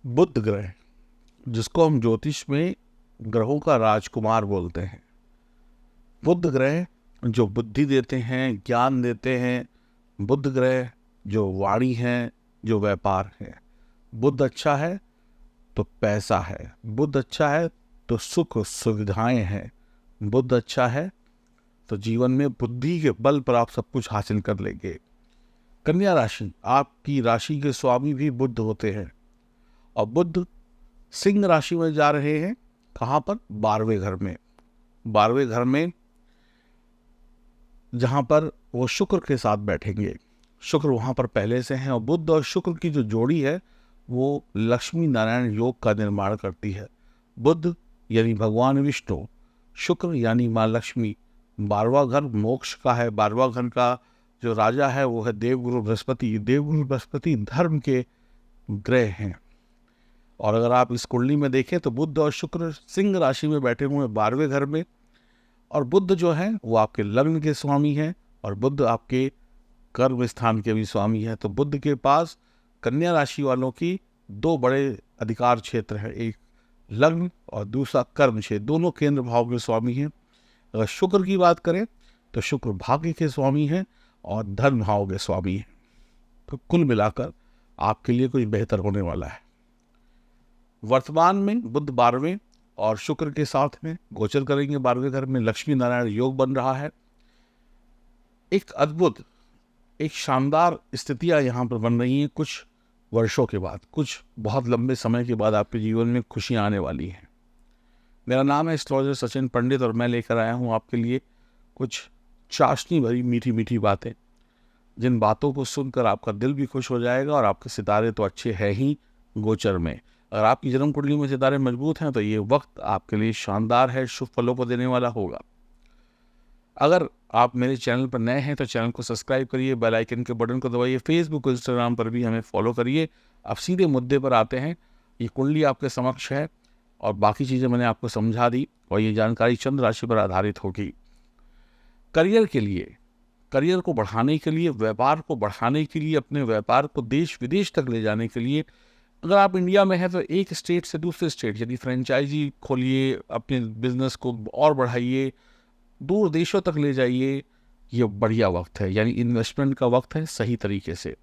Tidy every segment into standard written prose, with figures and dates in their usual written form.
बुध ग्रह, जिसको हम ज्योतिष में ग्रहों का राजकुमार बोलते हैं। बुध ग्रह जो बुद्धि देते हैं, ज्ञान देते हैं। बुध ग्रह जो वाणी है, जो व्यापार है। बुध अच्छा है तो पैसा है, बुध अच्छा है तो सुख सुविधाएं हैं, बुध अच्छा है तो जीवन में बुद्धि के बल पर आप सब कुछ हासिल कर लेंगे। कन्या राशि, आपकी राशि के स्वामी भी बुध होते हैं और बुध सिंह राशि में जा रहे हैं। कहाँ पर? 12वें घर में। 12वें घर में जहाँ पर वो शुक्र के साथ बैठेंगे। शुक्र वहाँ पर पहले से हैं और बुध और शुक्र की जो जोड़ी है वो लक्ष्मी नारायण योग का निर्माण करती है। बुध यानी भगवान विष्णु, शुक्र यानी माँ लक्ष्मी। 12वां घर मोक्ष का है। 12वां घर का जो राजा है वो है देवगुरु बृहस्पति। देवगुरु बृहस्पति धर्म के ग्रह हैं। और अगर आप इस कुंडली में देखें तो बुध और शुक्र सिंह राशि में बैठे हुए हैं 12वें घर में। और बुध जो है वो आपके लग्न के स्वामी है और बुध आपके कर्म स्थान के भी स्वामी है। तो बुध के पास कन्या राशि वालों की दो बड़े अधिकार क्षेत्र हैं, एक लग्न और दूसरा कर्म क्षेत्र। दोनों केंद्र भाव के स्वामी हैं। अगर शुक्र की बात करें तो शुक्र भाग्य के स्वामी हैं और धन भाव के स्वामी हैं। तो कुल मिलाकर आपके लिए कुछ बेहतर होने वाला है। वर्तमान में बुध 12वें और शुक्र के साथ में गोचर करेंगे 12वें घर में। लक्ष्मी नारायण योग बन रहा है। एक अद्भुत, एक शानदार स्थितियां यहाँ पर बन रही हैं। कुछ वर्षों के बाद, कुछ बहुत लंबे समय के बाद आपके जीवन में खुशियां आने वाली हैं। मेरा नाम है एस्ट्रोलॉजर सचिन पंडित और मैं लेकर आया हूँ आपके लिए कुछ चाशनी भरी मीठी मीठी बातें, जिन बातों को सुनकर आपका दिल भी खुश हो जाएगा। और आपके सितारे तो अच्छे हैं ही गोचर में। अगर आपकी जन्म कुंडली में सितारे मजबूत हैं तो ये वक्त आपके लिए शानदार है, शुभ फलों को देने वाला होगा। अगर आप मेरे चैनल पर नए हैं तो चैनल को सब्सक्राइब करिए, बेल आइकन के बटन को दबाइए। फेसबुक और इंस्टाग्राम पर भी हमें फॉलो करिए। अब सीधे मुद्दे पर आते हैं। ये कुंडली आपके समक्ष है और बाकी चीज़ें मैंने आपको समझा दी और ये जानकारी चंद्र राशि पर आधारित होगी। करियर के लिए, करियर को बढ़ाने के लिए, व्यापार को बढ़ाने के लिए, अपने व्यापार को देश विदेश तक ले जाने के लिए, अगर आप इंडिया में हैं तो एक स्टेट से दूसरे स्टेट यदि फ्रेंचाइजी खोलिए, अपने बिजनेस को और बढ़ाइए, दूर देशों तक ले जाइए। ये बढ़िया वक्त है, यानी इन्वेस्टमेंट का वक्त है सही तरीके से।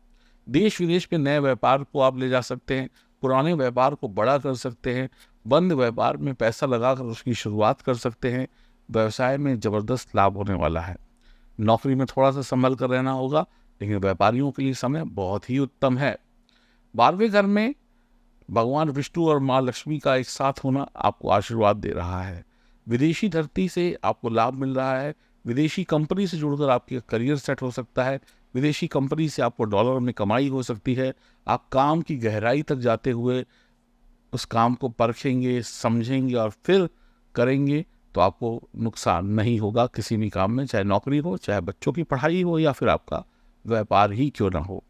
देश विदेश में नए व्यापार को आप ले जा सकते हैं, पुराने व्यापार को बड़ा कर सकते हैं, बंद व्यापार में पैसा लगाकर उसकी शुरुआत कर सकते हैं। व्यवसाय में ज़बरदस्त लाभ होने वाला है। नौकरी में थोड़ा सा संभल कर रहना होगा, लेकिन व्यापारियों के लिए समय बहुत ही उत्तम है। 12वें घर में भगवान विष्णु और माँ लक्ष्मी का एक साथ होना आपको आशीर्वाद दे रहा है। विदेशी धरती से आपको लाभ मिल रहा है। विदेशी कंपनी से जुड़कर आपके करियर सेट हो सकता है। विदेशी कंपनी से आपको डॉलर में कमाई हो सकती है। आप काम की गहराई तक जाते हुए उस काम को परखेंगे, समझेंगे और फिर करेंगे तो आपको नुकसान नहीं होगा किसी भी काम में, चाहे नौकरी हो, चाहे बच्चों की पढ़ाई हो या फिर आपका व्यापार ही क्यों ना हो।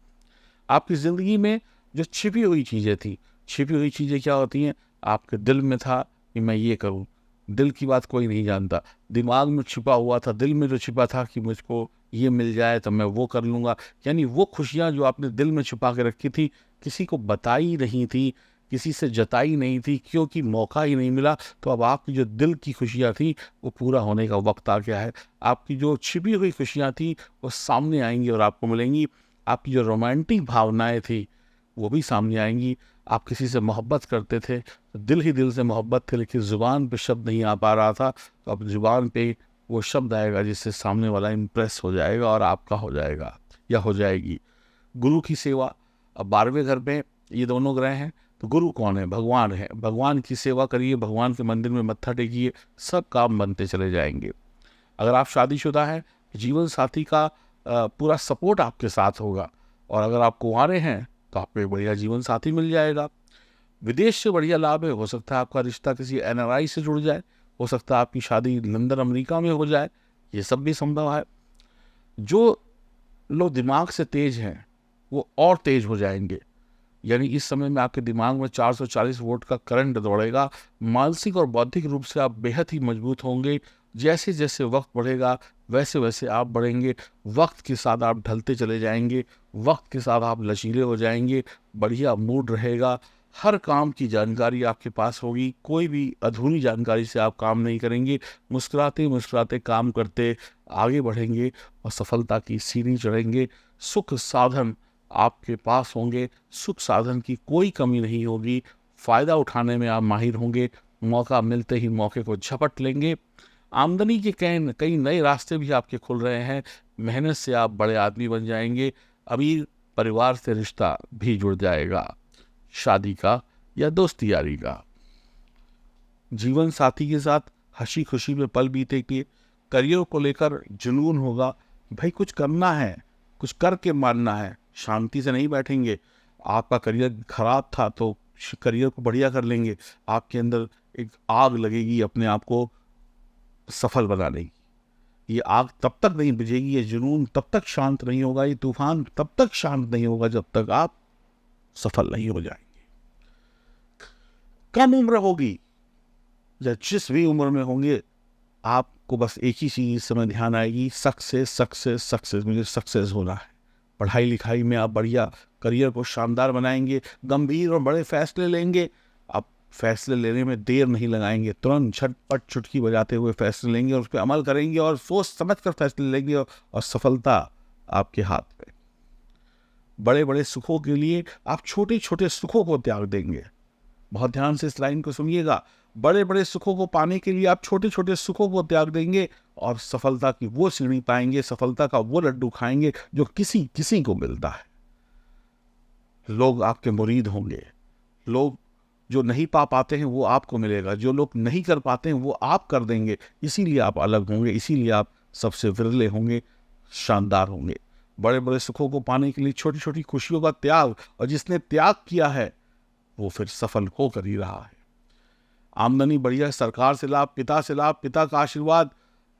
आपकी ज़िंदगी में जो छिपी हुई चीज़ें थी, छिपी हुई चीज़ें क्या होती हैं? आपके दिल में था कि मैं ये करूं। दिल की बात कोई नहीं जानता। दिमाग में छिपा हुआ था, दिल में जो छिपा था कि मुझको ये मिल जाए तो मैं वो कर लूँगा। यानी वो खुशियाँ जो आपने दिल में छुपा के रखी थी, किसी को बताई नहीं थी, किसी से जताई नहीं थी, क्योंकि मौका ही नहीं मिला। तो अब आपकी जो दिल की खुशियाँ थी वो पूरा होने का वक्त आ गया है। आपकी जो छिपी हुई खुशियाँ थी वो सामने आएंगी और आपको मिलेंगी। आपकी जो रोमांटिक भावनाएं थी वो भी सामने आएंगी। आप किसी से मोहब्बत करते थे तो दिल ही दिल से मोहब्बत थी, लेकिन ज़ुबान पे शब्द नहीं आ पा रहा था। तो अब ज़ुबान पे वो शब्द आएगा जिससे सामने वाला इम्प्रेस हो जाएगा और आपका हो जाएगा या हो जाएगी। गुरु की सेवा, अब 12वें घर में ये दोनों ग्रह हैं तो गुरु कौन है? भगवान है। भगवान की सेवा करिए, भगवान के मंदिर में मत्था टेकिए, सब काम बनते चले जाएंगे। अगर आप शादीशुदा हैं, जीवन साथी का पूरा सपोर्ट आपके साथ होगा। और अगर आप कुंवारे हैं तो आपको एक बढ़िया जीवन साथी मिल जाएगा। विदेश से बढ़िया लाभ है। हो सकता है आपका रिश्ता किसी एनआरआई से जुड़ जाए, हो सकता है आपकी शादी लंदन अमेरिका में हो जाए, ये सब भी संभव है। जो लोग दिमाग से तेज हैं वो और तेज हो जाएंगे। यानी इस समय में आपके दिमाग में 440 वोल्ट का करंट दौड़ेगा। मानसिक और बौद्धिक रूप से आप बेहद ही मजबूत होंगे। जैसे जैसे वक्त बढ़ेगा वैसे वैसे आप बढ़ेंगे। वक्त के साथ आप ढलते चले जाएंगे, वक्त के साथ आप लचीले हो जाएंगे, बढ़िया मूड रहेगा। हर काम की जानकारी आपके पास होगी, कोई भी अधूरी जानकारी से आप काम नहीं करेंगे। मुस्कुराते मुस्कुराते काम करते आगे बढ़ेंगे और सफलता की सीढ़ी चढ़ेंगे। सुख साधन आपके पास होंगे, सुख साधन की कोई कमी नहीं होगी। फ़ायदा उठाने में आप माहिर होंगे, मौका मिलते ही मौके को झपट लेंगे। आमदनी के कई कई नए रास्ते भी आपके खुल रहे हैं। मेहनत से आप बड़े आदमी बन जाएंगे। अमीर परिवार से रिश्ता भी जुड़ जाएगा, शादी का या दोस्ती यारी का। जीवन साथी के साथ हंसी खुशी में पल बीतेंगे। करियर को लेकर जुनून होगा, भाई कुछ करना है, कुछ करके मानना है, शांति से नहीं बैठेंगे। आपका करियर खराब था तो करियर को बढ़िया कर लेंगे। आपके अंदर एक आग लगेगी अपने आप को सफल बनाने की। ये आग तब तक नहीं बुझेगी, ये जुनून तब तक शांत नहीं होगा, ये तूफान तब तक शांत नहीं होगा जब तक आप सफल नहीं हो जाएंगे। कम उम्र होगी या जिस भी उम्र में होंगे, आपको बस एक ही चीज इस समय ध्यान आएगी, सक्सेस सक्सेस सक्सेस, मुझे सक्सेस होना है। पढ़ाई लिखाई में आप बढ़िया करियर को शानदार बनाएंगे, गंभीर और बड़े फैसले लेंगे। आप फैसले लेने में देर नहीं लगाएंगे, तुरंत झटपट चुटकी बजाते हुए फैसले लेंगे और उस पर अमल करेंगे और सोच समझ कर फैसले लेंगे और सफलता आपके हाथ में। बड़े बड़े सुखों के लिए आप छोटे छोटे सुखों को त्याग देंगे। बहुत ध्यान से इस लाइन को सुनिएगा। बड़े बड़े सुखों को पाने के लिए आप छोटे छोटे सुखों को त्याग देंगे और सफलता की वो सीढ़ी पाएंगे, सफलता का वो लड्डू खाएंगे जो किसी किसी को मिलता है। लोग आपके मुरीद होंगे। लोग जो नहीं पा पाते हैं वो आपको मिलेगा, जो लोग नहीं कर पाते हैं वो आप कर देंगे। इसीलिए आप अलग होंगे, इसीलिए आप सबसे विरले होंगे, शानदार होंगे। बड़े बड़े सुखों को पाने के लिए छोटी छोटी खुशियों का त्याग, और जिसने त्याग किया है वो फिर सफल होकर ही रहा है। आमदनी बढ़िया, सरकार से लाभ, पिता से लाभ, पिता का आशीर्वाद,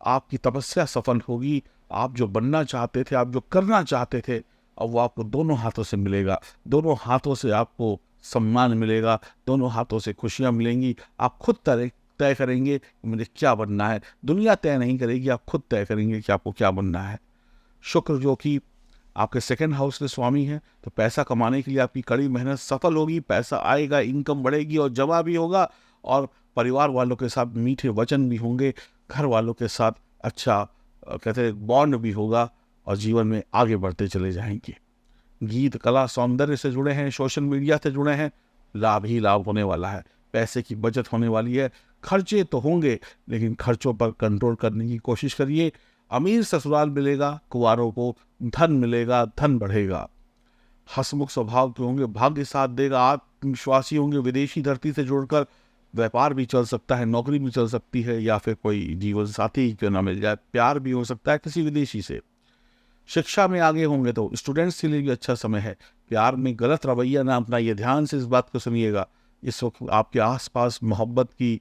आपकी तपस्या सफल होगी। आप जो बनना चाहते थे, आप जो करना चाहते थे, अब वो आपको दोनों हाथों से मिलेगा। दोनों हाथों से आपको सम्मान मिलेगा, दोनों हाथों से खुशियां मिलेंगी। आप खुद तय करेंगे कि मुझे क्या बनना है। दुनिया तय नहीं करेगी, आप खुद तय करेंगे कि आपको क्या बनना है। शुक्र जो कि आपके सेकंड हाउस के स्वामी हैं, तो पैसा कमाने के लिए आपकी कड़ी मेहनत सफल होगी। पैसा आएगा, इनकम बढ़ेगी और जमा भी होगा, और परिवार वालों के साथ मीठे वचन भी होंगे। घर वालों के साथ अच्छा कहते हैं बॉन्ड भी होगा और जीवन में आगे बढ़ते चले जाएंगे। गीत, कला, सौंदर्य से जुड़े हैं, सोशल मीडिया से जुड़े हैं, लाभ ही लाभ होने वाला है। पैसे की बचत होने वाली है। खर्चे तो होंगे, लेकिन खर्चों पर कंट्रोल करने की कोशिश करिए। अमीर ससुराल मिलेगा, कुंवारों को धन मिलेगा, धन बढ़ेगा। हंसमुख स्वभाव के होंगे, भाग्य साथ देगा। आत्मविश्वासी होंगे। विदेशी धरती से जुड़कर व्यापार भी चल सकता है, नौकरी भी चल सकती है, या फिर कोई जीवन साथी क्यों ना मिल जाए, प्यार भी हो सकता है किसी विदेशी से। शिक्षा में आगे होंगे तो स्टूडेंट्स के लिए भी अच्छा समय है। प्यार में गलत रवैया ना अपनाइए। ध्यान से इस बात को सुनिएगा। इस वक्त आपके आसपास मोहब्बत की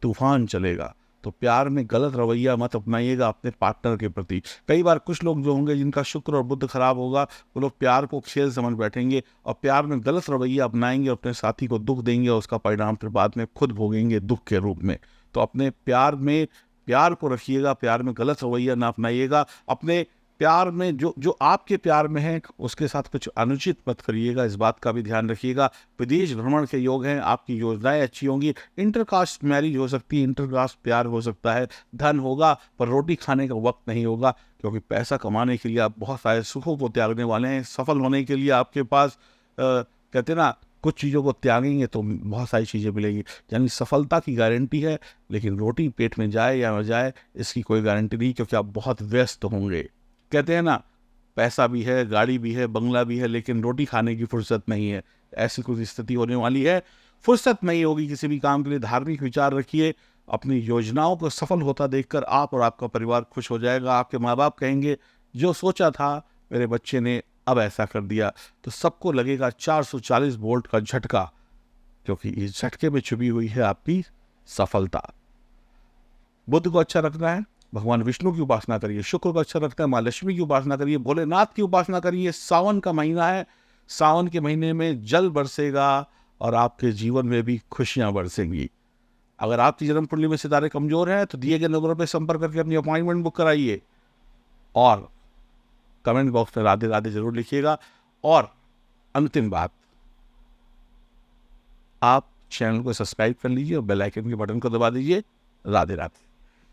तूफान चलेगा, तो प्यार में गलत रवैया मत अपनाइएगा अपने पार्टनर के प्रति। कई बार कुछ लोग जो होंगे जिनका शुक्र और बुध खराब होगा, वो लोग प्यार को खेल समझ बैठेंगे और प्यार में गलत रवैया अपनाएंगे, अपने साथी को दुख देंगे और उसका परिणाम फिर बाद में खुद भोगेंगे दुख के रूप में। तो अपने प्यार में प्यार को रखिएगा, प्यार में गलत रवैया ना अपनाइएगा। अपने प्यार में जो जो आपके प्यार में है उसके साथ कुछ अनुचित मत करिएगा, इस बात का भी ध्यान रखिएगा। विदेश भ्रमण के योग हैं, आपकी योजनाएं अच्छी होंगी। इंटरकास्ट मैरिज हो सकती है, इंटरकास्ट प्यार हो सकता है। धन होगा पर रोटी खाने का वक्त नहीं होगा, क्योंकि पैसा कमाने के लिए आप बहुत सारे सुखों को त्यागने वाले हैं। सफल होने के लिए आपके पास कहते ना, कुछ चीज़ों को त्यागेंगे तो बहुत सारी चीज़ें मिलेंगी। यानी सफलता की गारंटी है, लेकिन रोटी पेट में जाए या न जाए इसकी कोई गारंटी नहीं, क्योंकि आप बहुत व्यस्त होंगे। कहते हैं ना, पैसा भी है, गाड़ी भी है, बंगला भी है, लेकिन रोटी खाने की फुर्सत नहीं है। ऐसी कुछ स्थिति होने वाली है। फुर्सत नहीं होगी किसी भी काम के लिए। धार्मिक विचार रखिए। अपनी योजनाओं को सफल होता देखकर आप और आपका परिवार खुश हो जाएगा। आपके माँ बाप कहेंगे, जो सोचा था मेरे बच्चे ने अब ऐसा कर दिया। तो सबको लगेगा 440 वोल्ट का झटका, क्योंकि इस झटके में छुपी हुई है आपकी सफलता। बुद्ध को अच्छा रखना है, भगवान विष्णु की उपासना करिए। शुक्र को अच्छा रखना है, माँ लक्ष्मी की उपासना करिए, भोलेनाथ की उपासना करिए। सावन का महीना है, सावन के महीने में जल बरसेगा और आपके जीवन में भी खुशियां बरसेंगी। अगर आपकी जन्म कुंडली में सितारे कमजोर हैं तो दिए गए नंबरों पर संपर्क करके अपनी अपॉइंटमेंट बुक कराइए, और कमेंट बॉक्स में राधे राधे जरूर लिखिएगा। और अंतिम बात, आप चैनल को सब्सक्राइब कर लीजिए और बेल आइकन के बटन को दबा दीजिए। राधे राधे।